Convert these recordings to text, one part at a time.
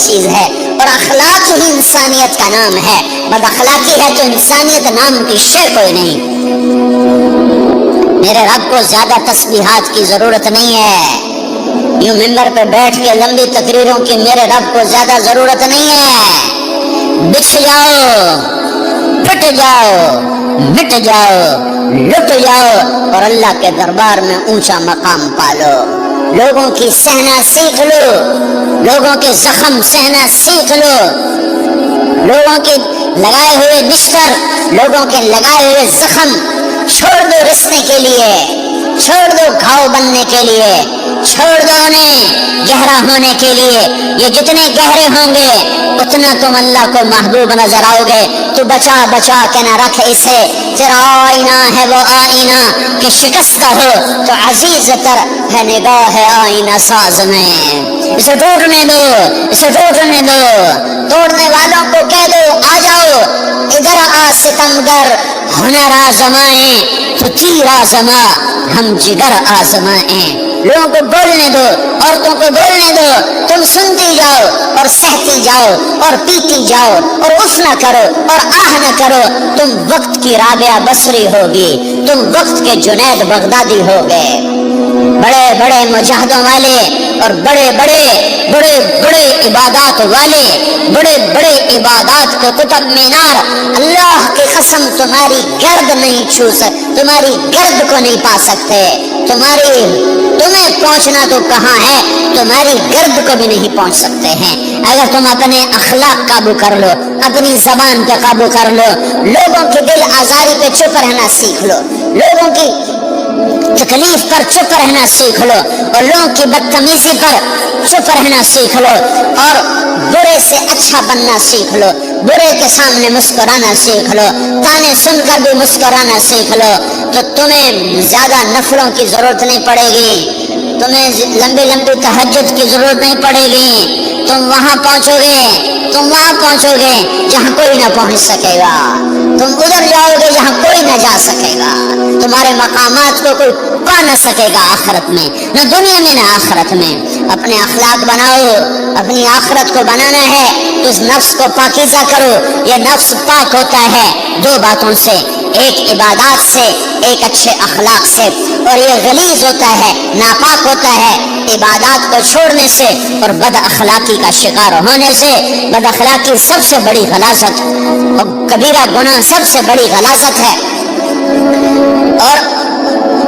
چیز ہے، اور اخلاق ہی انسانیت کا نام ہے۔ بد اخلاقی ہے تو انسانیت نام کی شے کوئی نہیں۔ میرے رب کو زیادہ تسبیحات کی ضرورت نہیں ہے، یوں ممبر پہ بیٹھ کے لمبی تقریروں کی میرے رب کو زیادہ ضرورت نہیں ہے۔ بچھ جاؤ، پٹ جاؤ، مٹ جاؤ، لٹ جاؤ، اور اللہ کے دربار میں اونچا مقام پالو۔ لوگوں کی سہنا سیکھ لو، لوگوں کے زخم سہنا سیکھ لو، لوگوں کے لگائے ہوئے بستر، لوگوں کے لگائے ہوئے زخم چھوڑ دو رسنے کے لیے، چھوڑ دو گھاؤ بننے کے لیے، چھوڑ دو انہیں گہرا ہونے کے لیے۔ یہ جتنے گہرے ہوں گے اتنا تم اللہ کو محبوب نظر آؤ گے۔ تو بچا بچا کے نہ رکھ اسے، تیرا آئینہ ہے وہ آئینہ کہ شکستہ ہو تو عزیز تر ہے نگاہ آئینہ ساز میں۔ اسے ٹوٹنے دو، اسے ٹوٹنے دو، توڑنے والوں کو کہہ دو آ جاؤ ادھر آ ستمگر، ہنر آزمائیں تو تیر آزما، ہم جگر آزمائیں۔ لوگوں کو بولنے دو، عورتوں کو بولنے دو، تم سنتی جاؤ اور سہتی جاؤ اور پیتی جاؤ اور اف نہ کرو اور آہ نہ کرو۔ تم وقت کی رابعہ بصری ہوگی، تم وقت کے جنید بغدادی ہوگے۔ بڑے بڑے مجاہدوں والے اور بڑے بڑے بڑے بڑے عبادات والے، بڑے بڑے عبادات کو قطب مینار، اللہ کی قسم تمہاری گرد نہیں چھو سکتے، تمہاری گرد کو نہیں پا سکتے۔ تمہیں پہنچنا تو کہاں ہے، تمہاری گرد کو بھی نہیں پہنچ سکتے ہیں۔ اگر تم اپنے اخلاق قابو کر لو، اپنی زبان پہ قابو کر لو، لوگوں کی دل آزاری پہ چپ رہنا سیکھ لو، لوگوں کی تکلیف پر چپ رہنا سیکھ لو، اور لوگوں کی بدتمیزی پر چپ رہنا سیکھ لو، اور برے سے اچھا بننا سیکھ لو، برے کے سامنے مسکرانا سیکھ لو، تانے سن کر بھی مسکرانا سیکھ لو، تو تمہیں زیادہ نفلوں کی ضرورت نہیں پڑے گی، تمہیں لمبی لمبی تہجد کی ضرورت نہیں پڑے گی۔ تم وہاں پہنچو گے، تم وہاں پہنچو گے جہاں کوئی نہ پہنچ سکے گا، تم ادھر جاؤ گے جہاں کوئی نہ جا سکے گا، تمہارے مقامات کو کوئی پا نہ سکے گا آخرت میں، نہ دنیا میں نہ آخرت میں۔ اپنے اخلاق بناؤ، اپنی آخرت کو بنانا ہے تو اس نفس کو پاکیزہ کرو۔ یہ نفس پاک ہوتا ہے دو باتوں سے، ایک عبادات سے، ایک اچھے اخلاق سے، اور یہ غلیظ ہوتا ہے، ناپاک ہوتا ہے عبادات کو چھوڑنے سے اور بد اخلاقی کا شکار ہونے سے۔ بد اخلاقی سب سے بڑی غلاظت اور کبیرہ گناہ سب سے بڑی غلاظت ہے، اور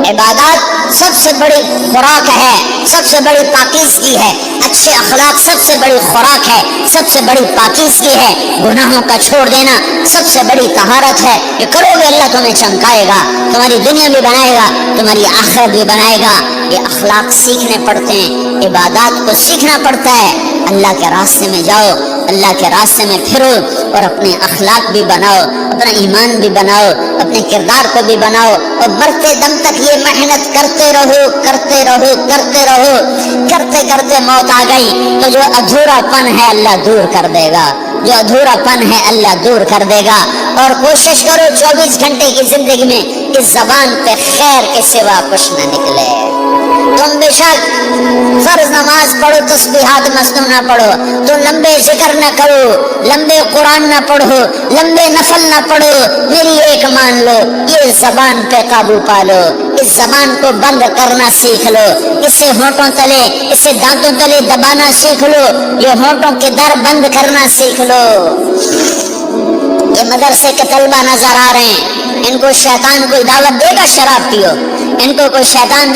عبادات سب سے بڑی خوراک ہے، سب سے بڑی پاکیزگی ہے، اچھے اخلاق سب سے بڑی خوراک ہے، سب سے بڑی پاکیزگی ہے، گناہوں کا چھوڑ دینا سب سے بڑی طہارت ہے۔ یہ کرو گے اللہ تمہیں چمکائے گا، تمہاری دنیا بھی بنائے گا، تمہاری آخرت بھی بنائے گا۔ یہ اخلاق سیکھنے پڑتے ہیں، عبادات کو سیکھنا پڑتا ہے۔ اللہ کے راستے میں جاؤ، اللہ کے راستے میں پھرو، اور اپنے اخلاق بھی بناؤ، اپنا ایمان بھی بناؤ، اپنے کردار کو بھی بناؤ، اور مرتے دم تک یہ محنت کرتے رہو، کرتے رہو، کرتے رہو۔ کرتے کرتے موت آ گئی تو جو ادھورا پن ہے اللہ دور کر دے گا، جو ادھورا پن ہے اللہ دور کر دے گا۔ اور کوشش کرو 24 گھنٹے کی زندگی میں اس زبان پہ خیر کے سوا کچھ نہ نکلے۔ تم بے شک فرض نماز پڑھو، تسبیحات مسنون نہ پڑھو، تو لمبے ذکر نہ کرو، لمبے قرآن نہ پڑھو، لمبے نفل نہ پڑھو، میری ایک مان لو، یہ زبان پہ قابو پالو، اس زبان کو بند کرنا سیکھ لو، اسے ہونٹوں تلے، اسے دانتوں تلے دبانا سیکھ لو، یہ ہونٹوں کے در بند کرنا سیکھ لو۔ یہ مدرسے کے طلبہ نظر آ رہے ہیں، ان کو شیطان کوئی دعوت دے گا شراب پیو، ان کو کوئی شیطان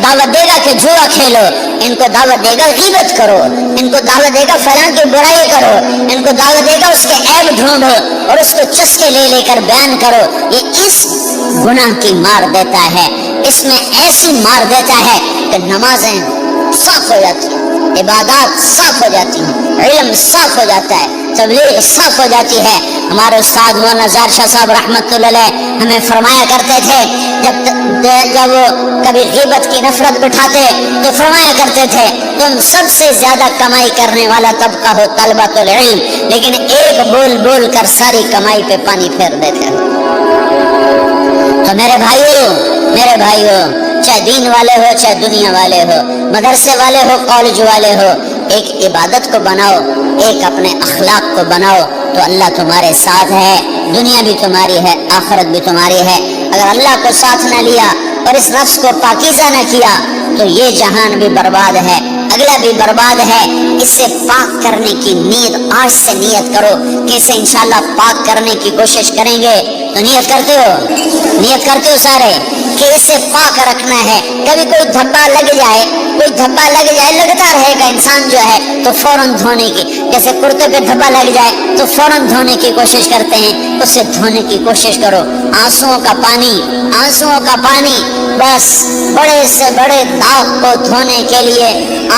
دعوت دے گا کہ جوا کھیلو، ان کو دعوت دے گا غیبت کرو، ان کو دعوت دے گا فلاں کی برائی کرو، ان کو دعوت دے گا اس کے عیب ڈھونڈو اور اس کو چسکے لے لے کر بیان کرو۔ یہ اس گناہ کی مار دیتا ہے، اس میں ایسی مار دیتا ہے کہ نمازیں صاف ہو جاتی ہیں، عبادات صاف ہو جاتی ہیں، علم صاف ہو جاتا ہے، تبلیغ صاف ہو جاتی ہے۔ ہمارے استاد مولانا زار شاہ صاحب رحمۃ اللہ علیہ ہمیں فرمایا کرتے تھے، جب وہ کبھی غیبت کی نفرت بٹھاتے تو فرمایا کرتے تھے تم سب سے زیادہ کمائی کرنے والا طبقہ ہو طلبۃ العلم، لیکن ایک بول بول کر ساری کمائی پہ پانی پھیر دیتے ہو۔ تو میرے بھائیوں چاہے دین والے ہو چاہے دنیا والے ہو، مدرسے والے ہو کالج والے ہو، ایک عبادت کو بناؤ، ایک اپنے اخلاق کو بناؤ، تو اللہ تمہارے ساتھ ہے، دنیا بھی تمہاری ہے، آخرت بھی تمہاری ہے۔ اگر اللہ کو ساتھ نہ لیا اور اس نفس کو پاکیزہ نہ کیا تو یہ جہان بھی برباد ہے، اگلا بھی برباد ہے۔ اس سے پاک کرنے کی نیت آج سے نیت کرو کہ اسے انشاءاللہ پاک کرنے کی کوشش کریں گے۔ تو نیت کرتے ہو سارے کہ اسے پاک رکھنا ہے۔ کبھی کوئی دھبا لگ جائے، لگتا رہے گا انسان جو ہے تو فوراً دھونے کی، جیسے کرتے پہ دھبا لگ جائے تو فوراً دھونے کی کوشش کرتے ہیں، اسے دھونے کی کوشش کرو۔ آنسوؤں کا پانی، بس بڑے سے بڑے داغ کو دھونے کے لیے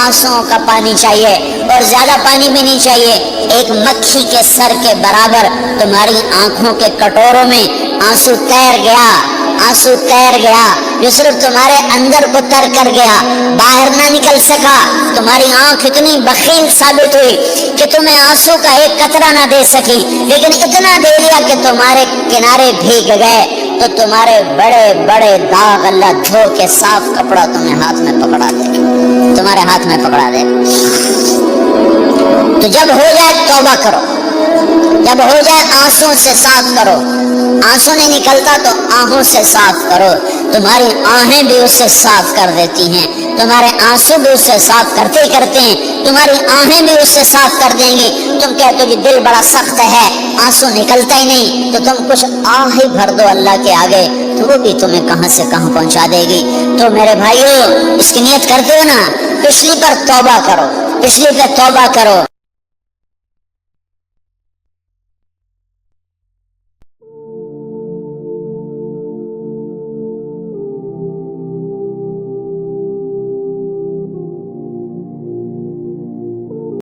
آنسوؤں کا پانی چاہیے، اور زیادہ پانی بھی نہیں چاہیے۔ ایک مکھی کے سر کے برابر تمہاری آنکھوں کے کٹوروں میں آنسو تیر گیا، جو صرف تمہارے اندر کو تر کر گیا، باہر نہ نکل سکا۔ تمہاری آنکھ اتنی بخیل ثابت ہوئی کہ تمہیں آنسو کا ایک قطرہ نہ دے سکی، لیکن اتنا دے دیا کہ تمہارے کنارے بھیگ گئے۔ تو تمہارے بڑے بڑے داغ اللہ دھو کے صاف کپڑا تمہیں ہاتھ میں پکڑا دے۔ تو جب ہو جائے توبہ کرو، جب ہو جائے آنسوں سے صاف کرو۔ آنسو نہیں نکلتا تو آہوں سے صاف کرو، تمہاری آہیں بھی اس سے صاف کر دیتی ہیں، تمہارے آنسو بھی اس سے صاف کرتے ہیں، تمہاری آہیں بھی اس سے صاف کر دیں گی۔ تم کہتے ہو کہ دل بڑا سخت ہے، آنسو نکلتا ہی نہیں، تو تم کچھ آہ ہی بھر دو اللہ کے آگے، تو وہ بھی تمہیں کہاں سے کہاں پہنچا دے گی۔ تو میرے بھائیو، اس کی نیت کرتے ہو نا، پچھلی پر توبہ کرو،